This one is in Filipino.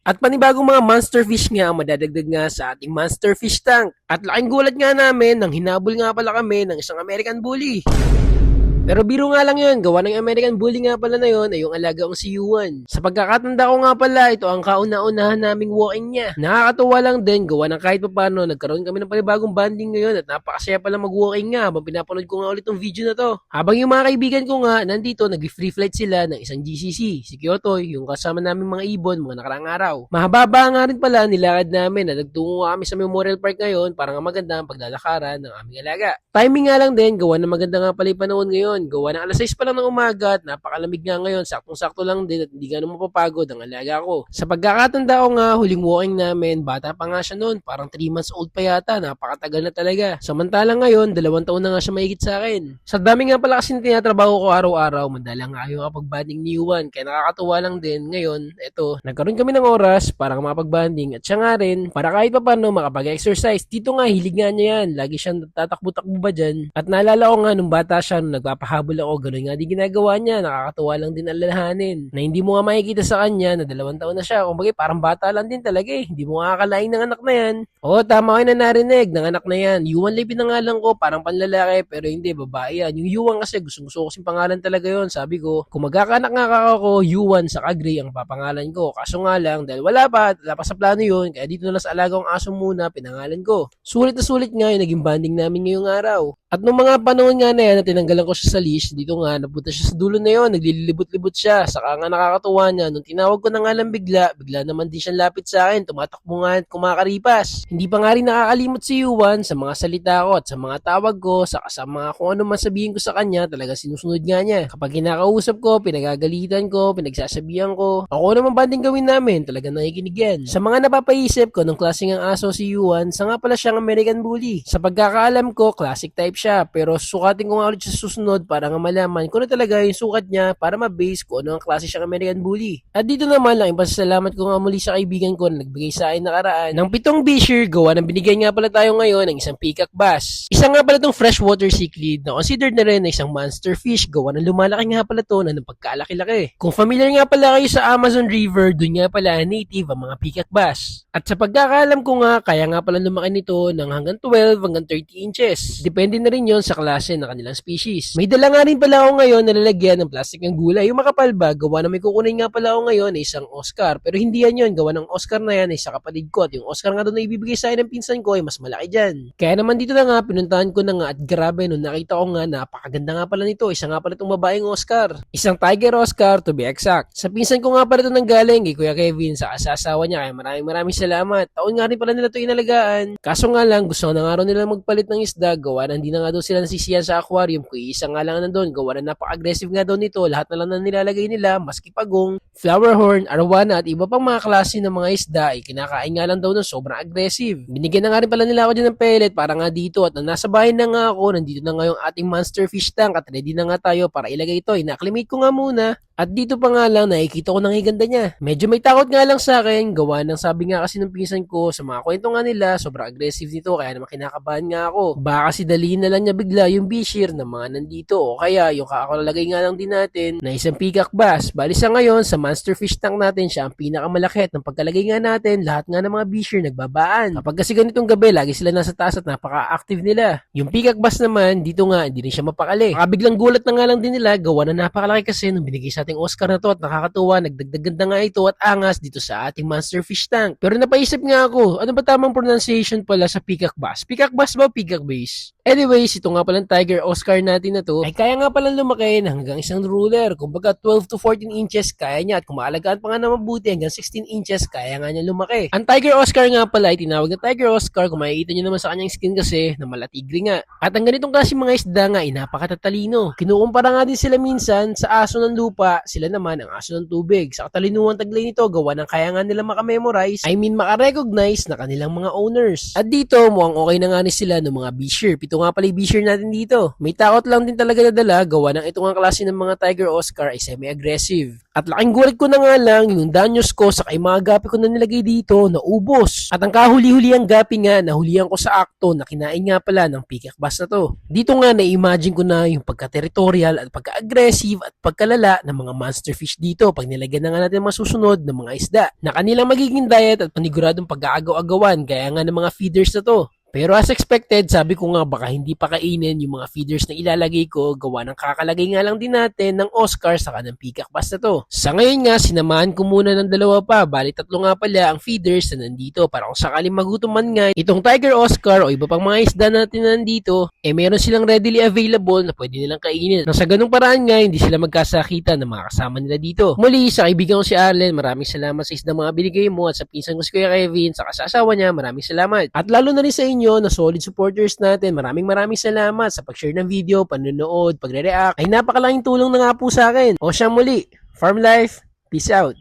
At panibagong mga monster fish nga ang madadagdag nga sa ating monster fish tank. At laking gulat nga namin nang hinabol nga pala kami ng isang American Bully. Pero biro nga lang yun, gawa ng American Bully nga pala na yun ay yung alaga kong si Yuan. Sa pagkakatanda ko nga pala, ito ang kauna-unahan naming walking niya. Nakakatuwa lang din, gawa ng kahit papano, nagkaroon kami ng panibagong banding ngayon at napakasaya pala mag-walking nga habang pinapanood ko nga ulit yung video na to. Habang yung mga kaibigan ko nga, nandito, nag-free flight sila ng isang GCC, si Kyoto, yung kasama naming mga ibon mga nakaraang araw. Mahaba nga rin pala nilakad namin na nagtungo kami sa Memorial Park ngayon para nga maganda ang paglalakaran ng aming alaga. Timing nga lang din, gawa ng maganda nga pala yung panahon ngayon. Gawa ng alas 6 pa lang ng umaga at napakalamig nga ngayon. Saktong-sakto lang din at hindi ganun mapapagod ang alaga ko. Sa pagkakatanda ko nga, huling walking namin, bata pa nga siya noon. Parang 3 months old pa yata. Napakatagal na talaga. Samantalang ngayon, 2 taon na nga siya mahigit sa akin. Sa dami nga pala kasi tinatrabaho ko araw-araw, madalang nga yung kapag-banding ni Yuan. Kaya nakakatuwa lang din. Ngayon, eto, nagkaroon kami ng oras para makapag-banding at siya nga rin, para kahit pa paano makapag-exercise. Dito nga, hilig nga niya yan. Lagi siyang tatakbo-takbo ba dyan. At naalala ko nga nung bata siya, nung nagpapahabol ako, gano'n nga di ginagawa niya. Nakakatuwa lang din alalahanin. Na hindi mo nga makikita sa kanya na 2 taon na siya. Kumbaga parang bata lang din talaga eh. Hindi mo nga akalain ng anak na yan. Oo, tama kayo na narinig. Ng anak na yan. Yuan lang pinangalan ko. Parang panlalaki. Pero hindi, babae yan. Yung Yuan kasi gusto ko kasing pangalan talaga yon. Sabi ko, kung magkakaanak nga ako, Yuan sa Agri ang papangalan ko. Kaso nga lang, dahil wala pa sa plano yun. Kaya dito na lang sa alagang aso muna, pinangalan ko. Sulit na sulit nga yung naging banding namin ngayong araw. At nung mga panahon nga na yan, na tinanggalan ko siya sa leash, dito nga, napunta siya sa dulo na yon, naglilibot-libot siya. Saka nga nakakatuwa niya, nung tinawag ko na nga lang bigla naman din siya lapit sa akin, tumatakbo nga at kumakaripas. Hindi pa nga rin nakakalimot si Yuan sa mga salita ko at sa mga tawag ko, saka sa mga kung ano man sabihin ko sa kanya, talaga sinusunod nga niya. Kapag kinakausap ko, pinagagalitan ko, pinagsasabihan ko, ako naman banding gawin namin, talaga nakikinig yan. Sa mga napapaisip ko, nung klaseng ang aso si Yuan, sa nga pala siyang American Bully. Sa pagkakaalam ko, classic type siya, pero sukatin ko nga ulit sa susunod para nga malaman kung ano talaga yung sukat niya para ma-base ko ano ang klase siyang American Bully. At dito naman lang, ipasalamat ko nga muli sa kaibigan ko na nagbigay sa akin nakaraan ng 7 bisher, gawa ng binigay nga pala tayo ngayon ng isang peacock bass. Isa nga pala itong freshwater cichlid na considered na rin na isang monster fish, gawa ng lumalaki nga pala ito na ng pagkalaki-laki. Kung familiar nga pala kayo sa Amazon River, dun nga pala native ang mga peacock bass. At sa pagkakaalam ko nga, kaya nga pala lumaki nito ng hanggang 12 hanggang 30 inches. Depende na rin yon sa klase ng kanilang species. May dala nga rin pala ako ngayon na lalagyan ng plastic ng gulay. Yung makapal ba, gawa na may kukunin nga pala ako ngayon ay isang Oscar. Pero hindi yan yun, gawa ng Oscar na yan ay sa kapatid ko. At yung Oscar nga doon na ibibigay sa akin ng pinsan ko ay mas malaki dyan. Kaya naman dito na nga, pinuntahan ko na nga at grabe nung nakita ko nga napakaganda nga pala nito. Isa nga pala itong babaeng Oscar. Isang Tiger Oscar to be exact. Sa pinsan ko nga pala ito nang galing kay Kuya Kevin sa asawa niya. Kaya maraming salamat. Taon nga rin pala nila ito inalagaan. Kaso nga lang, gusto na nga rin nila magpalit ng isda. Gawa na hindi na nga doon sila nasisiyan sa aquarium. Kung isa nga lang nandun, gawa na napaka-aggressive nga doon nito. Lahat na lang na nilalagay nila, maski pagong, flower horn, arwana at iba pang mga klase ng mga isda ay kinakain nga lang daw ng sobrang aggressive. Binigyan na nga rin pala nila ako dyan ng pellet para nga dito at nasa bahay na nga ako, nandito na nga yung ating monster fish tank at ready na nga tayo para ilagay ito. Ina-acclimate ko nga muna. At dito pa nga lang, nakikita ko nang higanda niya. Medyo may takot nga lang sa akin, gawa ng sabi nga kasi ng pinsan ko, sa mga kwento nga nila, sobrang aggressive nito, kaya naman kinakabahan nga ako. Baka kasi daliin na lang niya bigla yung bishir ng mga nandito, o kaya yung kakalalagay nga lang din natin na isang peacock bass. Bali sa ngayon, sa monster fish tank natin, siya ang pinakamalaki at ng pagkalagay nga natin, lahat nga ng mga bishir nagbabaan. Kapag kasi ganitong gabi, lagi sila nasa taas at napaka-active nila. Yung peacock bass naman, dito nga, hindi rin siya mapakali. Biglang gulat na nga lang din nila, gawa na napakalaki kasi nung binigay sa ating Oscar na to at nakakatuwa, nagdagdag nga ito at angas dito sa ating monster fish tank. Pero napaisip nga ako, ano ba tamang pronunciation pala sa peacock bass? Peacock bass ba o peacock bass? Anyways, ito nga palang Tiger Oscar natin na to ay kaya nga palang lumaki hanggang isang ruler. Kumbaga 12 to 14 inches kaya niya at kung maalagaan pa nga na mabuti hanggang 16 inches kaya nga niya lumaki. Ang Tiger Oscar nga pala ay tinawag na Tiger Oscar kung makikita niyo naman sa kanyang skin kasi na malatigre nga. At ang ganitong klase mga isda nga ay napakatatalino. Kinukumpara nga din sila minsan sa aso ng lupa, sila naman ang aso ng tubig. Sa katalinuhan taglay nito, gawa ng kaya nga nila makamemorize, makarecognize na kanilang mga owners. At dito, mukhang okay na nga ni sila ng mga bishir. Ito nga pala yung bishir natin dito. May takot lang din talaga na dala, gawa ng ito nga klase ng mga Tiger Oscar ay semi-aggressive. At laking gulat ko na nga lang yung danyos ko sa mga gapi ko na nilagay dito naubos. At ang kahuli-huliang gapi nga nahulihan ko sa akto na kinain nga pala ng pikak bass na to. Dito nga na-imagine ko na yung pagka-territorial at pagka-aggressive at pagkalala ng mga monster fish dito pag nilagyan na nga natin mga susunod ng mga isda na kanilang magiging diet at paniguradong pag-aagaw-agawan gaya nga ng mga feeders na to. Pero as expected, sabi ko nga baka hindi pa kainin yung mga feeders na ilalagay ko gawa ng kakalagay nga lang din natin ng Oscar sa kanang peacock bass na to. Sa ngayon nga, sinamahan ko muna ng dalawa pa, bali tatlo nga pala ang feeders na nandito para kung sakaling magutom man nga itong Tiger Oscar o iba pang mga isda natin na nandito, meron silang readily available na pwede nilang kainin. Nang sa ganung paraan nga, hindi sila magkasakitan ng mga kasama nila dito. Muli, sa kaibigan ko si Arlen, maraming salamat sa isda mga binigay mo at sa pinsan ko si Kuya Kevin, sa kasasawa niya, maraming salamat. At lalo na rin sa inyo na solid supporters natin. Maraming salamat sa pag-share ng video, panonood, pagre-react. Ay napakalaking tulong na nga po sa akin. O siya muli, Farm Life, peace out.